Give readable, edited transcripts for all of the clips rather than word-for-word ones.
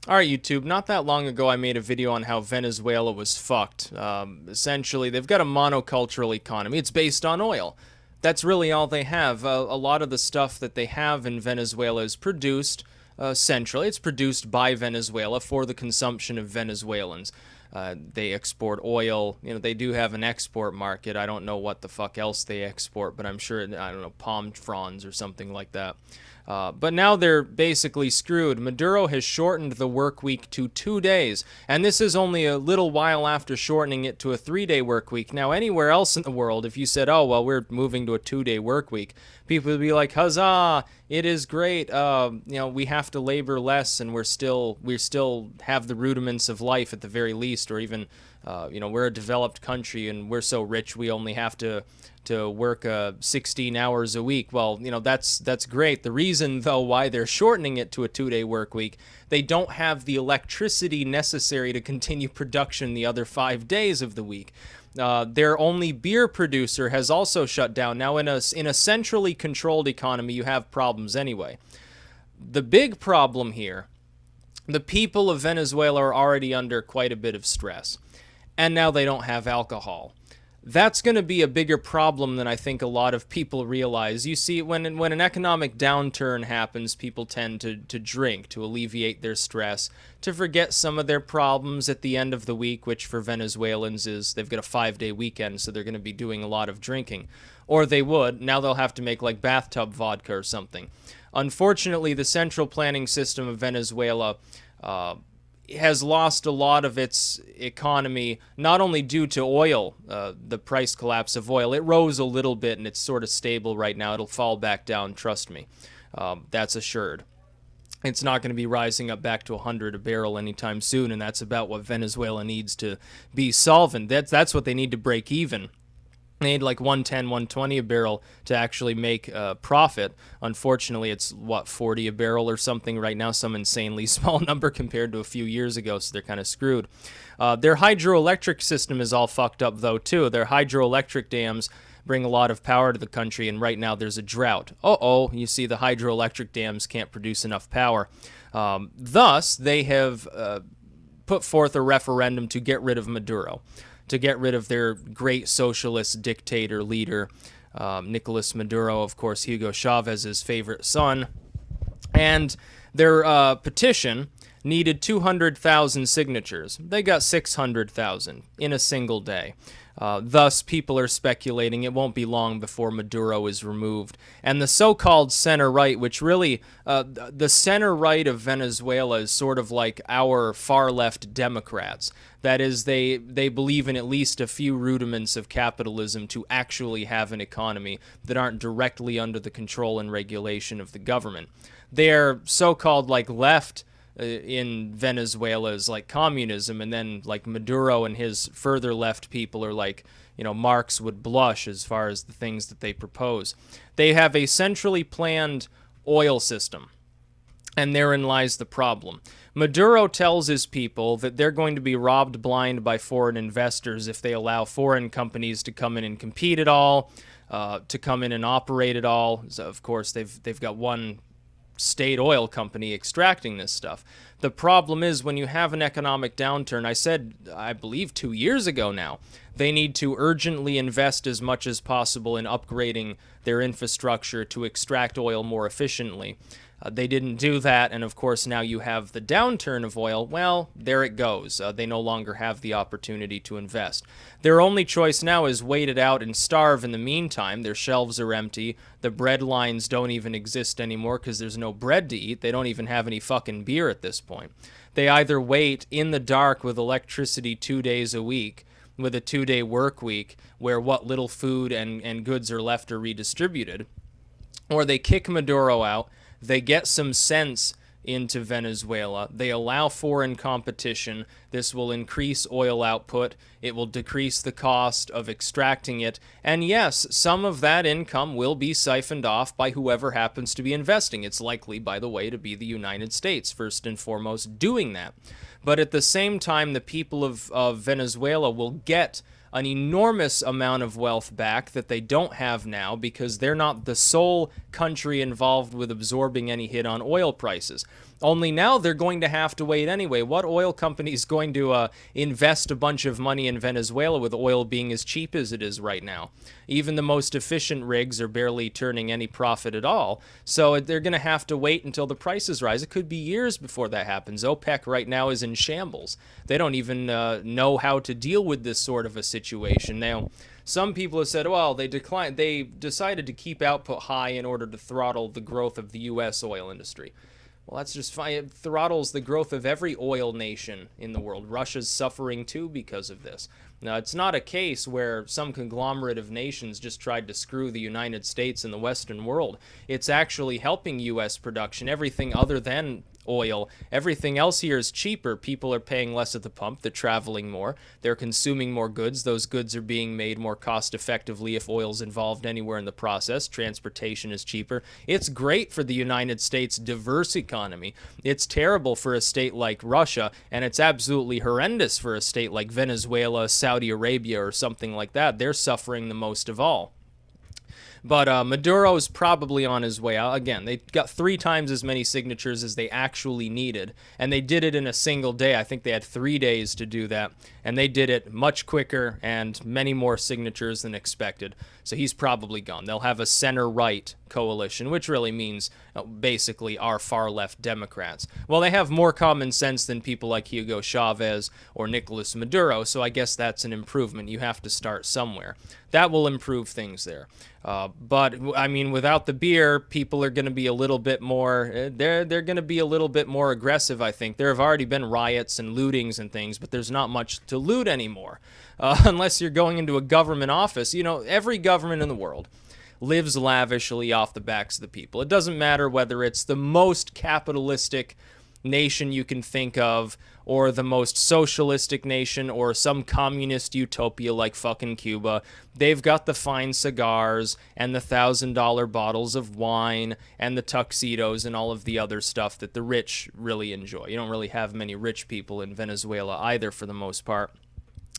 Alright, YouTube, not that long ago I made a video on how Venezuela was fucked. Essentially, they've got a monocultural economy. It's based on oil. That's really all they have. A lot of the stuff that they have in Venezuela is produced centrally. It's produced by Venezuela for the consumption of Venezuelans. They export oil. You know, they do have an export market. I don't know what the fuck else they export, but I'm sure, I don't know, palm fronds or something like that. But now they're basically screwed. Maduro has shortened the work week to 2 days, and this is only a little while after shortening it to a 3-day work week. Now, anywhere else in the world, if you said, oh, well, we're moving to a 2-day work week, people would be like, huzzah, it is great. We have to labor less, and we still have the rudiments of life at the very least, or even, we're a developed country, and we're so rich we only have to work 16 hours a week. Well, that's great. The reason, though, why they're shortening it to a 2-day work week, they don't have the electricity necessary to continue production the other 5 days of the week. Their only beer producer has also shut down. Now, in a centrally controlled economy, you have problems anyway. The big problem here, the people of Venezuela are already under quite a bit of stress, and now they don't have alcohol. That's going to be a bigger problem than I think a lot of people realize. You see, when an economic downturn happens, people tend to drink to alleviate their stress, to forget some of their problems at the end of the week, which for Venezuelans is they've got a 5-day weekend, so they're going to be doing a lot of drinking. Or they would. Now they'll have to make like bathtub vodka or something. Unfortunately, the central planning system of Venezuela has lost a lot of its economy, not only due to oil, the price collapse of oil. It rose a little bit and it's sort of stable right now. It'll fall back down, trust me. That's assured. It's not going to be rising up back to 100 a barrel anytime soon, and that's about what Venezuela needs to be solvent. That's what they need to break even. They need like 110, 120 a barrel to actually make a profit. Unfortunately, it's, 40 a barrel or something right now, some insanely small number compared to a few years ago, so they're kind of screwed. Their hydroelectric system is all fucked up, though, too. Their hydroelectric dams bring a lot of power to the country, and right now there's a drought. You see the hydroelectric dams can't produce enough power. Thus, they have put forth a referendum to get rid of Maduro, to get rid of their great socialist dictator leader, Nicolas Maduro, of course, Hugo Chavez's favorite son. And their petition needed 200,000 signatures. They got 600,000 in a single day. Thus, people are speculating it won't be long before Maduro is removed. And the so-called center-right, which really, the center-right of Venezuela is sort of like our far-left Democrats. That is, they believe in at least a few rudiments of capitalism to actually have an economy that aren't directly under the control and regulation of the government. They're so-called like left in Venezuela is like communism, and then like Maduro and his further left people are like, Marx would blush as far as the things that they propose. They have a centrally planned oil system, and therein lies the problem. Maduro tells his people that they're going to be robbed blind by foreign investors if they allow foreign companies to come in and compete at all, to come in and operate at all. So of course, they've got one state oil company extracting this stuff. The problem is when you have an economic downturn, I said, I believe 2 years ago now, they need to urgently invest as much as possible in upgrading their infrastructure to extract oil more efficiently. They didn't do that, and of course now you have the downturn of oil. Well, there it goes. They no longer have the opportunity to invest. Their only choice now is wait it out and starve in the meantime. Their shelves are empty. The bread lines don't even exist anymore because there's no bread to eat. They don't even have any fucking beer at this point. They either wait in the dark with electricity 2 days a week, with a 2-day work week, where what little food and goods are left are redistributed, or they kick Maduro out. They get some sense into Venezuela. They allow foreign competition. This will increase oil output. It will decrease the cost of extracting it. And yes, some of that income will be siphoned off by whoever happens to be investing. It's likely, by the way, to be the United States, first and foremost, doing that. But at the same time, the people of Venezuela will get an enormous amount of wealth back that they don't have now because they're not the sole country involved with absorbing any hit on oil prices. Only now they're going to have to wait anyway. What oil company is going to invest a bunch of money in Venezuela with oil being as cheap as it is right now? Even the most efficient rigs are barely turning any profit at all. So they're going to have to wait until the prices rise. It could be years before that happens. OPEC right now is in shambles. They don't even know how to deal with this sort of a situation. Now, some people have said, well, they decided to keep output high in order to throttle the growth of the U.S. oil industry. Well, that's just fine. It throttles the growth of every oil nation in the world. Russia's suffering too because of this. Now, it's not a case where some conglomerate of nations just tried to screw the United States and the Western world. It's actually helping U.S. production. Everything other than oil, everything else here is cheaper. People are paying less at the pump. They're traveling more. They're consuming more goods. Those goods are being made more cost effectively if oil's involved anywhere in the process. Transportation is cheaper. It's great for the United States' diverse economy. It's terrible for a state like Russia, and it's absolutely horrendous for a state like Venezuela, Saudi Arabia, or something like that. They're suffering the most of all. But Maduro's probably on his way out. Again, they got 3 times as many signatures as they actually needed, and they did it in a single day. I think they had 3 days to do that, and they did it much quicker and many more signatures than expected. So he's probably gone. They'll have a center-right coalition, which really means basically our far-left Democrats. Well, they have more common sense than people like Hugo Chavez or Nicolas Maduro, so I guess that's an improvement. You have to start somewhere. That will improve things there. But I mean, without the beer, people are going to be a little bit more. They're going to be a little bit more aggressive. I think there have already been riots and lootings and things, but there's not much to loot anymore, unless you're going into a government office. You know, every government in the world lives lavishly off the backs of the people. It doesn't matter whether it's the most capitalistic nation you can think of, or the most socialistic nation, or some communist utopia like fucking Cuba. They've got the fine cigars and the $1,000 bottles of wine and the tuxedos and all of the other stuff that the rich really enjoy. You don't really have many rich people in Venezuela either, for the most part,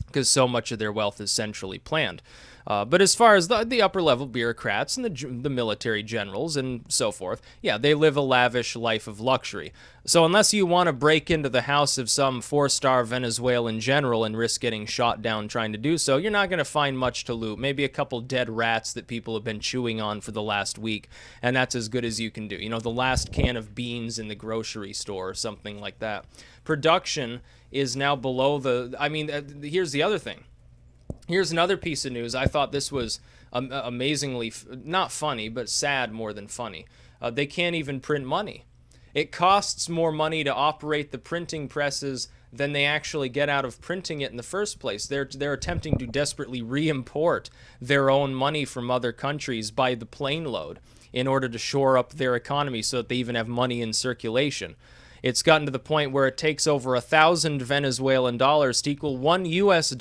because so much of their wealth is centrally planned. But as far as the upper-level bureaucrats and the military generals and so forth, yeah, they live a lavish life of luxury. So unless you want to break into the house of some 4-star Venezuelan general and risk getting shot down trying to do so, you're not going to find much to loot. Maybe a couple dead rats that people have been chewing on for the last week, and that's as good as you can do. You know, the last can of beans in the grocery store or something like that. Production is now below the... I mean, here's the other thing. Here's another piece of news. I thought this was amazingly, not funny, but sad more than funny. They can't even print money. It costs more money to operate the printing presses than they actually get out of printing it in the first place. They're attempting to desperately re-import their own money from other countries by the plane load in order to shore up their economy so that they even have money in circulation. It's gotten to the point where it takes over 1,000 Venezuelan dollars to equal $1 US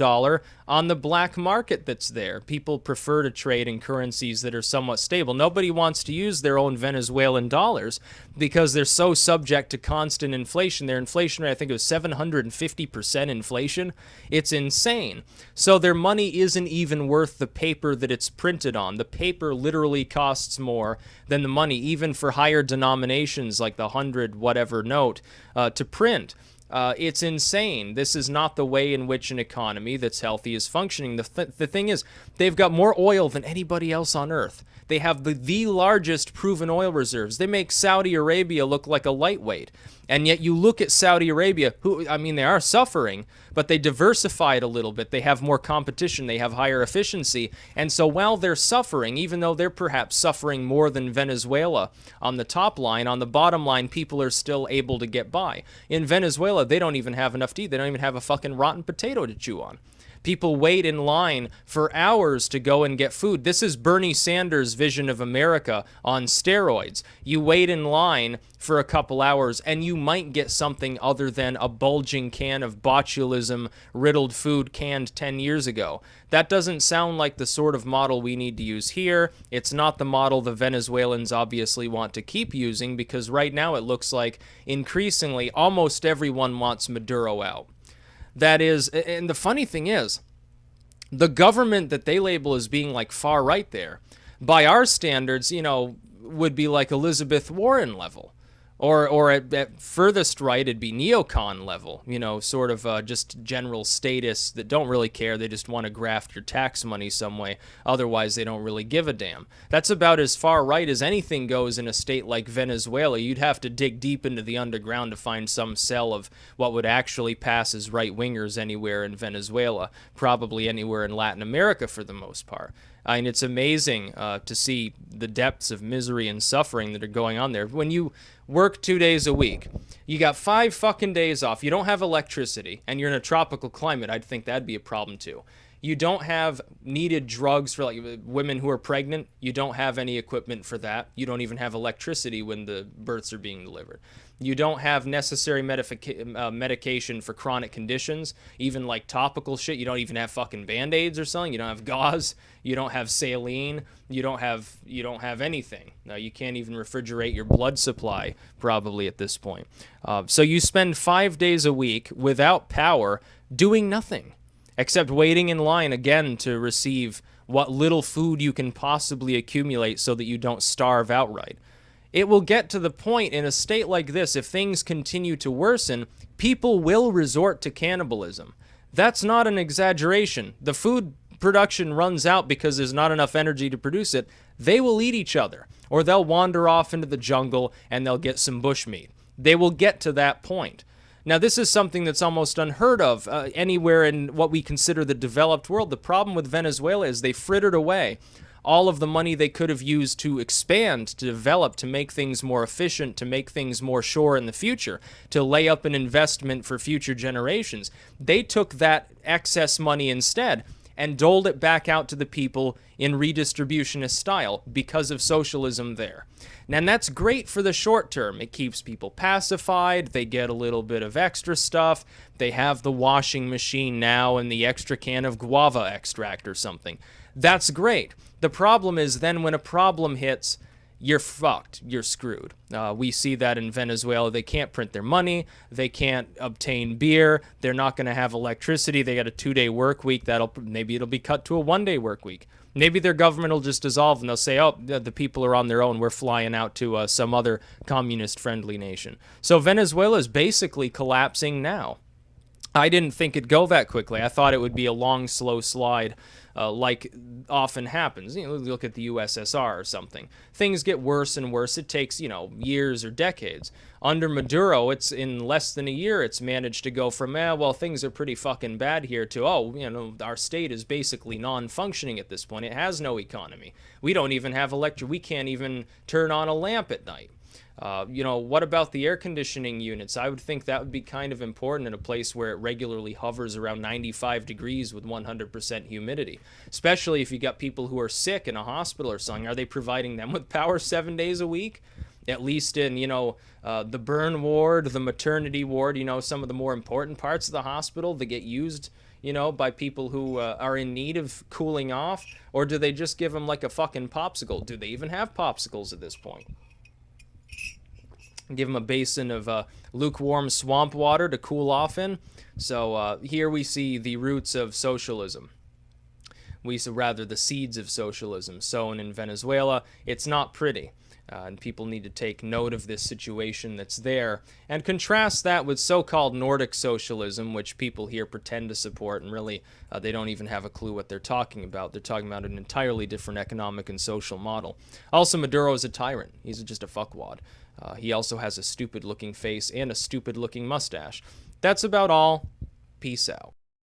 on the black market that's there. People prefer to trade in currencies that are somewhat stable. Nobody wants to use their own Venezuelan dollars because they're so subject to constant inflation. Their inflation rate, I think it was 750% inflation. It's insane. So their money isn't even worth the paper that it's printed on. The paper literally costs more than the money, even for higher denominations like the 100 whatever note to print. It's insane. This is not the way in which an economy that's healthy is functioning. The thing is, they've got more oil than anybody else on Earth. They have the largest proven oil reserves. They make Saudi Arabia look like a lightweight. And yet you look at Saudi Arabia, who, I mean, they are suffering, but they diversified a little bit. They have more competition. They have higher efficiency. And so while they're suffering, even though they're perhaps suffering more than Venezuela on the top line, on the bottom line, people are still able to get by. In Venezuela, they don't even have enough to eat. They don't even have a fucking rotten potato to chew on. People wait in line for hours to go and get food. This is Bernie Sanders' vision of America on steroids. You wait in line for a couple hours and you might get something other than a bulging can of botulism-riddled food canned 10 years ago. That doesn't sound like the sort of model we need to use here. It's not the model the Venezuelans obviously want to keep using, because right now it looks like increasingly almost everyone wants Maduro out. That is, and the funny thing is, the government that they label as being like far right there, by our standards, you know, would be like Elizabeth Warren level. Or at furthest right, it'd be neocon level, sort of just general status that don't really care. They just want to graft your tax money some way. Otherwise, they don't really give a damn. That's about as far right as anything goes in a state like Venezuela. You'd have to dig deep into the underground to find some cell of what would actually pass as right-wingers anywhere in Venezuela, probably anywhere in Latin America for the most part. I mean, it's amazing to see the depths of misery and suffering that are going on there. When you work 2 days a week, you got 5 fucking days off, you don't have electricity, and you're in a tropical climate, I'd think that'd be a problem too. You don't have needed drugs for like women who are pregnant. You don't have any equipment for that. You don't even have electricity when the births are being delivered. You don't have necessary medication for chronic conditions, even like topical shit. You don't even have fucking Band-Aids or something. You don't have gauze. You don't have saline. You don't have anything. You can't even refrigerate your blood supply probably at this point. So you spend 5 days a week without power doing nothing, except waiting in line again to receive what little food you can possibly accumulate so that you don't starve outright. It will get to the point in a state like this, if things continue to worsen, people will resort to cannibalism. That's not an exaggeration. The food production runs out because there's not enough energy to produce it. They will eat each other, or they'll wander off into the jungle and they'll get some bushmeat. They will get to that point. Now, this is something that's almost unheard of anywhere in what we consider the developed world. The problem with Venezuela is they frittered away all of the money they could have used to expand, to develop, to make things more efficient, to make things more sure in the future, to lay up an investment for future generations. They took that excess money instead and doled it back out to the people in redistributionist style because of socialism there. And that's great for the short term. It keeps people pacified. They get a little bit of extra stuff. They have the washing machine now and the extra can of guava extract or something. That's great. The problem is then when a problem hits, you're fucked. You're screwed. We see that in Venezuela. They can't print their money. They can't obtain beer. They're not going to have electricity. They got a 2-day work week. Maybe it'll be cut to a 1-day work week. Maybe their government will just dissolve and they'll say, oh, the people are on their own. We're flying out to some other communist-friendly nation. So Venezuela is basically collapsing now. I didn't think it'd go that quickly. I thought it would be a long, slow slide like often happens. Look at the USSR or something. Things get worse and worse. It takes, years or decades. Under Maduro, it's in less than a year, it's managed to go from, things are pretty fucking bad here to, our state is basically non-functioning at this point. It has no economy. We don't even have electric. We can't even turn on a lamp at night. What about the air conditioning units? I would think that would be kind of important in a place where it regularly hovers around 95 degrees with 100% humidity, especially if you got people who are sick in a hospital or something. Are they providing them with power 7 days a week? At least in, the burn ward, the maternity ward, some of the more important parts of the hospital that get used, by people who are in need of cooling off? Or do they just give them like a fucking popsicle? Do they even have popsicles at this point? Give them a basin of lukewarm swamp water to cool off in. So here we see the roots of socialism. The seeds of socialism sown in Venezuela. It's not pretty. And people need to take note of this situation that's there and contrast that with so-called Nordic socialism, which people here pretend to support, and really they don't even have a clue what they're talking about. They're talking about an entirely different economic and social model. Also, Maduro is a tyrant. He's just a fuckwad. He also has a stupid-looking face and a stupid-looking mustache. That's about all. Peace out.